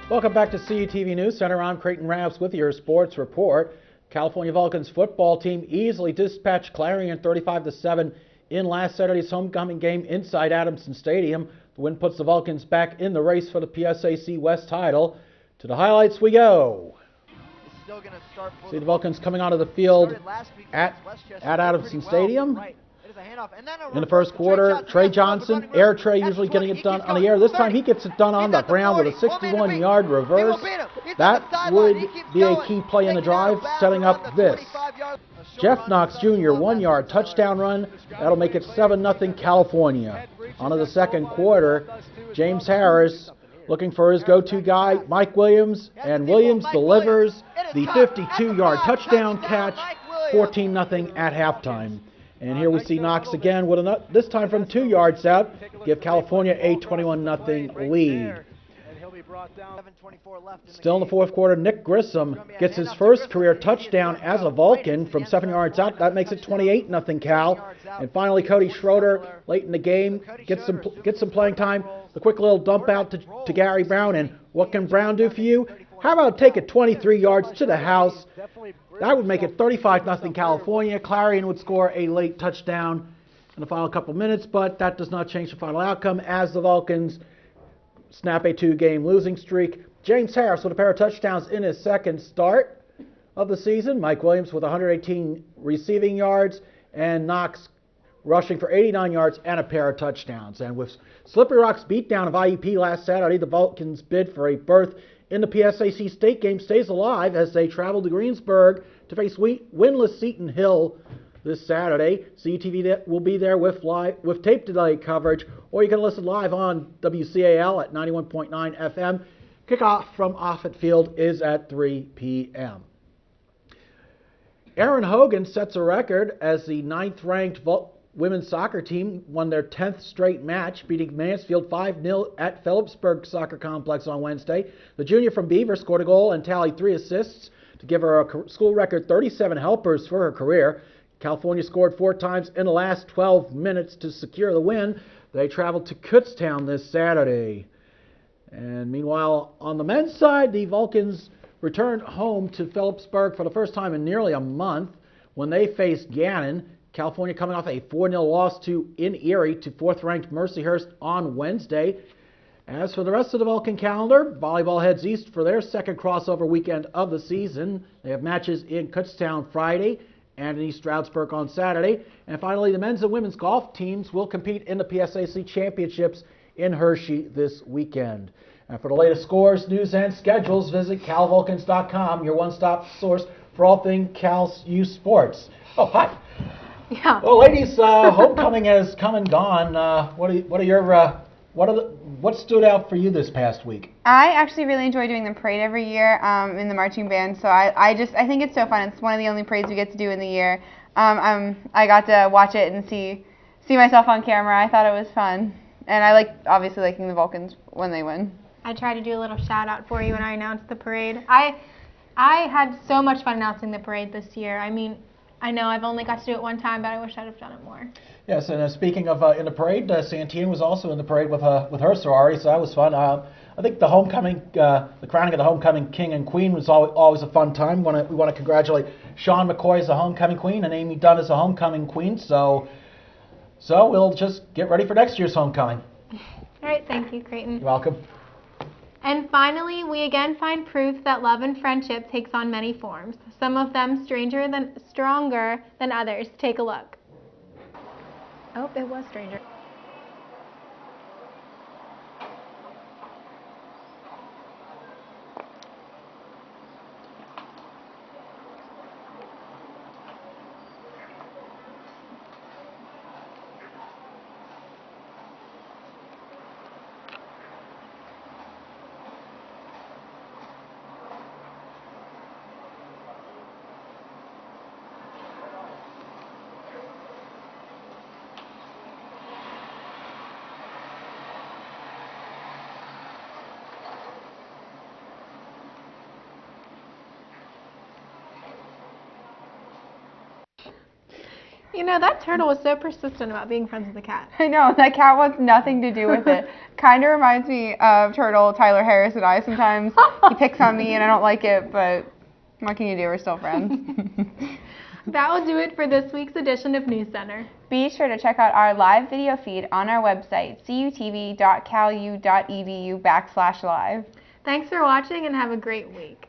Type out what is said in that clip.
Welcome back to CUTV News Center. I'm Creighton Rabs with your sports report. California Vulcans football team easily dispatched Clarion 35-7 in last Saturday's homecoming game inside Adamson Stadium. The win puts the Vulcans back in the race for the PSAC West title. To the highlights we go. See the Vulcans coming onto the field at Adamson Stadium. In the first quarter, Trey Johnson, air Trey, usually getting it done on the air. This time he gets it done on the ground with a 61-yard reverse. That would be a key play in the drive, setting up this. Jeff Knox Jr., 1-yard touchdown run. That'll make it 7-0 California. On to the second quarter, James Harris looking for his go-to guy, Mike Williams, and Williams delivers the 52-yard touchdown catch, 14-0 at halftime. And here we see Knox again with this time from 2 yards out, give California a 21-0 lead. Still in the fourth quarter, Nick Grissom gets his first career touchdown as a Vulcan from 7 yards out. That makes it 28-0 Cal. And finally, Cody Schroeder, late in the game, gets some playing time. The quick little dump out to Gary Brown. And what can Brown do for you? How about take it 23 yards to the house? That would make it 35-0 California. Clarion would score a late touchdown in the final couple minutes, but that does not change the final outcome as the Vulcans snap a 2-game losing streak. James Harris with a pair of touchdowns in his second start of the season. Mike Williams with 118 receiving yards, and Knox rushing for 89 yards and a pair of touchdowns. And with Slippery Rock's beatdown of IUP last Saturday, the Vulcans' bid for a berth in the PSAC state game stays alive as they travel to Greensburg to face winless Seton Hill this Saturday. CUTV will be there with tape delay coverage, or you can listen live on WCAL at 91.9 FM. Kickoff from Offutt Field is at 3 p.m. Aaron Hogan sets a record as the 9th-ranked women's soccer team won their 10th straight match, beating Mansfield 5-0 at Phillipsburg Soccer Complex on Wednesday. The junior from Beaver scored a goal and tallied 3 assists to give her a school record 37 helpers for her career. California scored 4 times in the last 12 minutes to secure the win. They traveled to Kutztown this Saturday. And meanwhile, on the men's side, the Vulcans returned home to Phillipsburg for the first time in nearly a month when they faced Gannon. California coming off a 4-0 loss in Erie to 4th-ranked Mercyhurst on Wednesday. As for the rest of the Vulcan calendar, volleyball heads east for their second crossover weekend of the season. They have matches in Kutztown Friday and in East Stroudsburg on Saturday. And finally, the men's and women's golf teams will compete in the PSAC Championships in Hershey this weekend. And for the latest scores, news, and schedules, visit calvulcans.com, your one-stop source for all things Cal U sports. Oh, hi. Yeah. Well, ladies, homecoming has come and gone. What stood out for you this past week? I actually really enjoy doing the parade every year in the marching band. So I think it's so fun. It's one of the only parades we get to do in the year. I got to watch it and see myself on camera. I thought it was fun, and I obviously liking the Vulcans when they win. I tried to do a little shout out for you when I announced the parade. I had so much fun announcing the parade this year. I mean, I know I've only got to do it one time, but I wish I'd have done it more. Yes, and speaking of in the parade, Santine was also in the parade with her sorority, so that was fun. I think the homecoming, the crowning of the homecoming king and queen was always a fun time. We want to congratulate Sean McCoy as the homecoming queen and Amy Dunn as the homecoming queen. So we'll just get ready for next year's homecoming. All right, thank you, Creighton. You're welcome. And finally, we again find proof that love and friendship takes on many forms. Some of them stronger than others. Take a look. Oh, it was stranger. You know, that turtle was so persistent about being friends with the cat. I know, that cat wants nothing to do with it. Kind of reminds me of Turtle Tyler Harris and I sometimes. He picks on me and I don't like it, but what can you do? We're still friends. That will do it for this week's edition of News Center. Be sure to check out our live video feed on our website, cutv.calu.edu/live. Thanks for watching and have a great week.